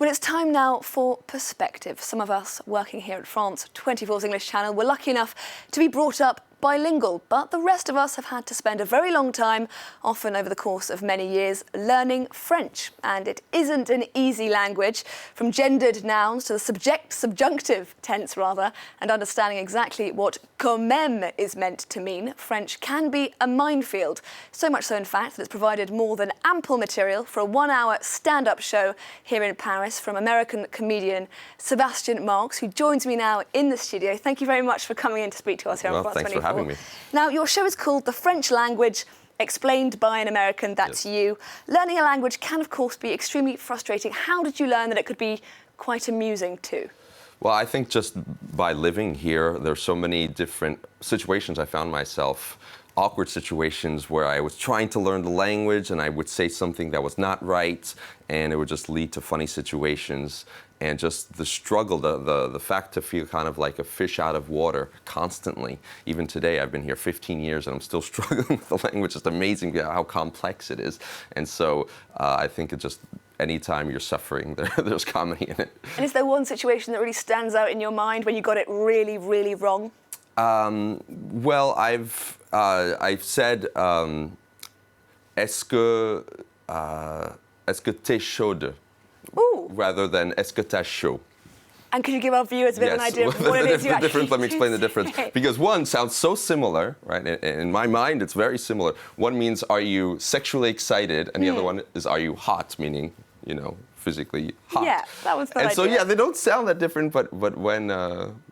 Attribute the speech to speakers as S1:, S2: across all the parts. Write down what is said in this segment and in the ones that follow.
S1: Well, it's time now for perspective. Some of us working here at France 24's English channel were lucky enough to be brought up bilingual, but the rest of us have had to spend a very long time, often over the course of many years, learning French. And it isn't an easy language, from gendered nouns to the subjunctive tense rather, and understanding exactly what quand même is meant to mean. French can be a minefield, so much so in fact that it's provided more than ample material for a 1-hour stand-up show here in Paris from American comedian Sebastian Marx, who joins me now in the studio. Thank you very much for coming in to speak to us here on France 24.
S2: Having me.
S1: Now, your show is called The French Language, explained by an American, that's
S2: Yes.
S1: you. Learning a language can, of course, be extremely frustrating. How did you learn that it could be quite amusing too?
S2: Well, I think just by living here, there's so many different situations I found myself, awkward situations where I was trying to learn the language and I would say something that was not right, and it would just lead to funny situations. And just the struggle, the fact to feel kind of like a fish out of water constantly. Even today, I've been here 15 years and I'm still struggling with the language. It's amazing how complex it is. And so I think it just, anytime you're suffering, there's comedy in it.
S1: And is there one situation that really stands out in your mind when you got it really, really wrong?
S2: Well, I've said, est-ce que t'es chaude?
S1: Ooh.
S2: Rather than est-ce que t'as chaud?
S1: And could you give our viewers a bit of an idea of what it is you actually
S2: difference, let me explain the difference.
S1: say?
S2: Because one sounds so similar, right? In my mind, it's very similar. One means, are you sexually excited? And the other one is, are you hot? Meaning, you know, physically hot.
S1: Yeah, that was the
S2: And
S1: idea.
S2: so, yeah, they don't sound that different, but when,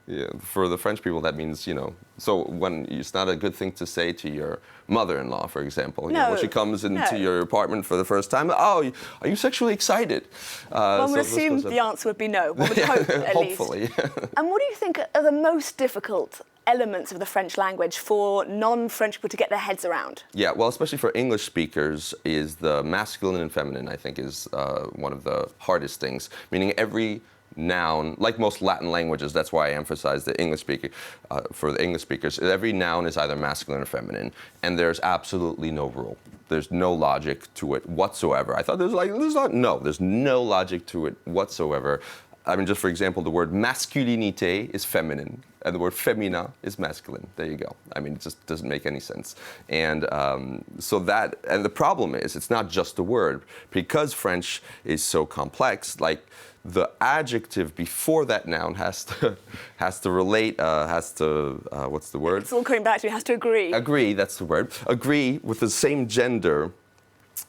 S2: yeah, for the French people, that means, you know, so when it's not a good thing to say to your mother-in-law, for example. You know, when she comes into your apartment for the first time, oh, are you sexually excited?
S1: One would assume the answer would be no. One would hope, at
S2: Hopefully.
S1: least. And what do you think are the most difficult elements of the French language for non-French people to get their heads around?
S2: Yeah, well, especially for English speakers, is the masculine and feminine, I think, is one of the hardest things. Meaning every noun, like most Latin languages, that's why I emphasize the English speaker, for the English speakers, every noun is either masculine or feminine, and there's absolutely no rule. There's no logic to it whatsoever. I thought there's no logic to it whatsoever. I mean, just for example, the word masculinité is feminine, and the word féminin is masculine. There you go. I mean, it just doesn't make any sense. And so that, and the problem is, it's not just a word. Because French is so complex, like, the adjective before that noun has to relate, what's the word?
S1: It's all coming back to me, has to agree.
S2: Agree, that's the word. Agree with the same gender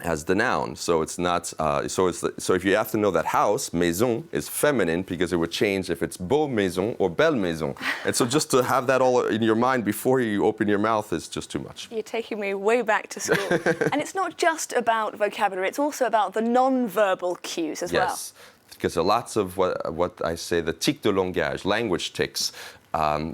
S2: as the noun. So it's not, so if you have to know that house, maison, is feminine because it would change if it's beau maison or belle maison. And so just to have that all in your mind before you open your mouth is just too much.
S1: You're taking me way back to school. And it's not just about vocabulary, it's also about the non-verbal cues as well.
S2: Yes, because lots of what I say, the tic de langage, language tics,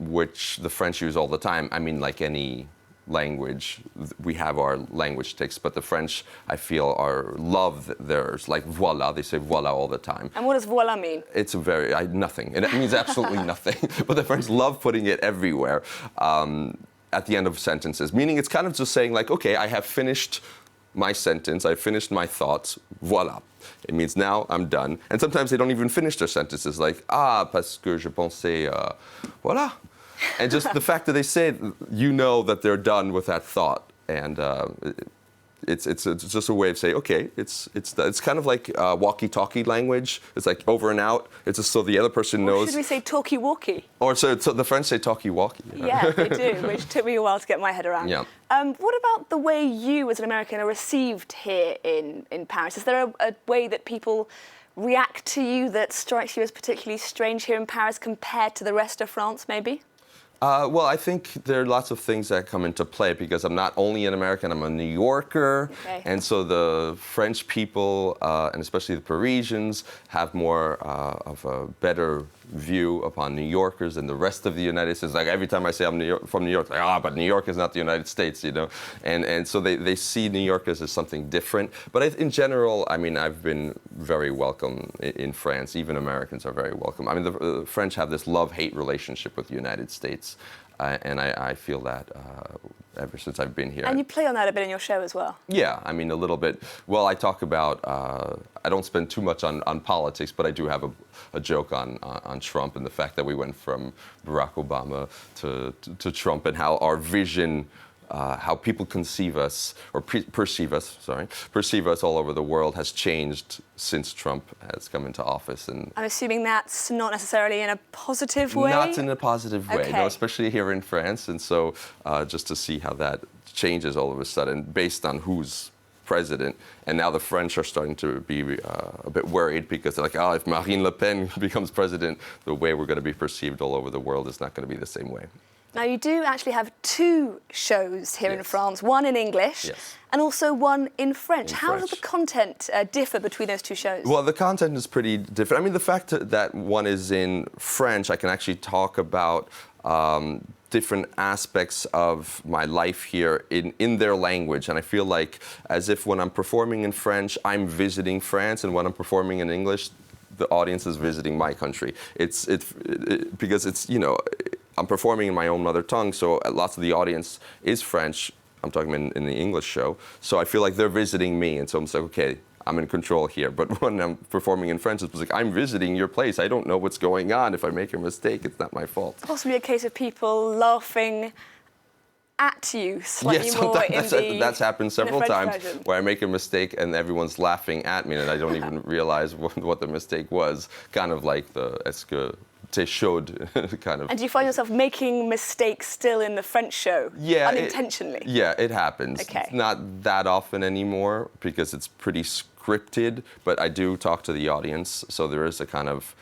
S2: which the French use all the time. I mean, like any language, we have our language tics, but the French, I feel, love theirs. Like voila, they say voila all the time.
S1: And what does voila mean?
S2: It's nothing, and it means absolutely nothing. But the French love putting it everywhere at the end of sentences, meaning it's kind of just saying like, okay, I have finished my sentence, I finished my thoughts, voila. It means now I'm done. And sometimes they don't even finish their sentences, like, parce que je pensais, voilà. And just the fact that they say it, you know that they're done with that thought. And it's just a way of saying, okay, it's kind of like walkie-talkie language. It's like over and out. It's just so the other person knows.
S1: Should we say talkie-walkie?
S2: Or so the French say talkie-walkie.
S1: Yeah, they do, which took me a while to get my head around.
S2: Yeah.
S1: What about the way you, as an American, are received here in Paris? Is there a way that people react to you that strikes you as particularly strange here in Paris compared to the rest of France, maybe?
S2: Well, I think there are lots of things that come into play because I'm not only an American, I'm a New Yorker.
S1: Okay.
S2: And so the French people, and especially the Parisians, have more of a better view upon New Yorkers than the rest of the United States. Like every time I say I'm from New York, like, but New York is not the United States, you know? And so they see New Yorkers as something different. But in general, I mean, I've been very welcome in France. Even Americans are very welcome. I mean, the French have this love-hate relationship with the United States. and I feel that ever since I've been here.
S1: And you play on that a bit in your show as well.
S2: Yeah, I mean, a little bit. Well, I talk about, I don't spend too much on politics, but I do have a joke on Trump and the fact that we went from Barack Obama to Trump, and how our vision, how people conceive us, or perceive us all over the world has changed since Trump has come into office. And
S1: I'm assuming that's not necessarily in a positive way?
S2: Not in a positive way,
S1: Okay.
S2: no, especially here in France. And so just to see how that changes all of a sudden based on who's president. And now the French are starting to be a bit worried, because they're like, oh, if Marine Le Pen becomes president, the way we're going to be perceived all over the world is not going to be the same way.
S1: Now, you do actually have two shows here in France, one in English and also one in French. How does the content differ between those two shows?
S2: Well, the content is pretty different. I mean, the fact that one is in French, I can actually talk about different aspects of my life here in their language. And I feel like, as if when I'm performing in French, I'm visiting France, and when I'm performing in English, the audience is visiting my country. It's because it's, you know, I'm performing in my own mother tongue, so lots of the audience is French. I'm talking in the English show. So I feel like they're visiting me, and so I'm like, okay, I'm in control here. But when I'm performing in French, it's like, I'm visiting your place. I don't know what's going on. If I make a mistake, it's not my fault.
S1: Possibly a case of people laughing at you slightly more in
S2: that's happened several times
S1: version.
S2: where I make a mistake and everyone's laughing at me, and I don't even realize what the mistake was. Kind of like the est-ce que t'es chaude kind of.
S1: And do you find yourself making mistakes still in the French show?
S2: Yeah.
S1: Unintentionally?
S2: It happens.
S1: Okay.
S2: It's not that often anymore because it's pretty scripted, but I do talk to the audience, so there is a kind of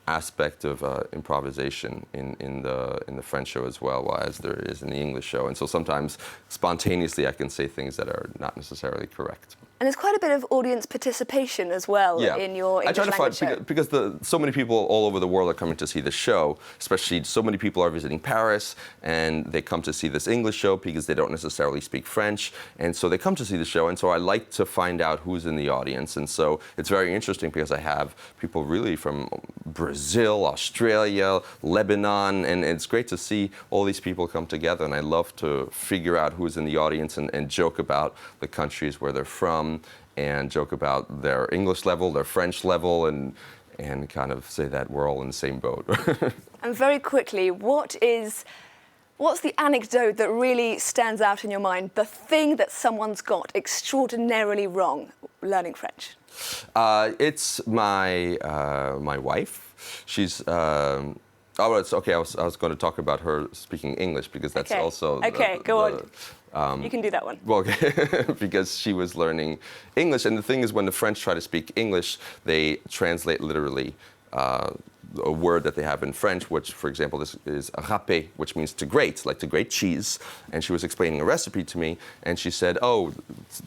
S2: aspect of improvisation in the French show as well as there is in the English show. And so sometimes spontaneously I can say things that are not necessarily correct.
S1: And there's quite a bit of audience participation as well in your English language show.
S2: Because so many people all over the world are coming to see the show, especially so many people are visiting Paris, and they come to see this English show because they don't necessarily speak French, and so they come to see the show, and so I like to find out who's in the audience. And so it's very interesting because I have people really from Brazil, Australia, Lebanon, and it's great to see all these people come together, and I love to figure out who's in the audience and joke about the countries where they're from, and joke about their English level, their French level, and kind of say that we're all in the same boat.
S1: And very quickly, what's the anecdote that really stands out in your mind? The thing that someone's got extraordinarily wrong learning French?
S2: It's my wife. She's. It's okay. I was going to talk about her speaking English because that's also.
S1: Okay, go on. You can do that one.
S2: Well, okay, because she was learning English, and the thing is, when the French try to speak English, they translate literally a word that they have in French, which, for example, this is râpé, which means to grate, like to grate cheese. And she was explaining a recipe to me, and she said, "Oh,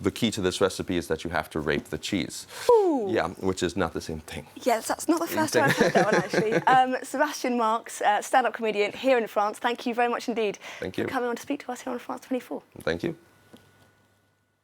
S2: the key to this recipe is that you have to rape the cheese."
S1: Ooh.
S2: Yeah, which is not the same thing.
S1: Yes, that's not the first time I've heard that one, actually. Sebastian Marx, stand-up comedian here in France. Thank you very much indeed
S2: Thank you
S1: for coming on to speak to us here on France 24.
S2: Thank you.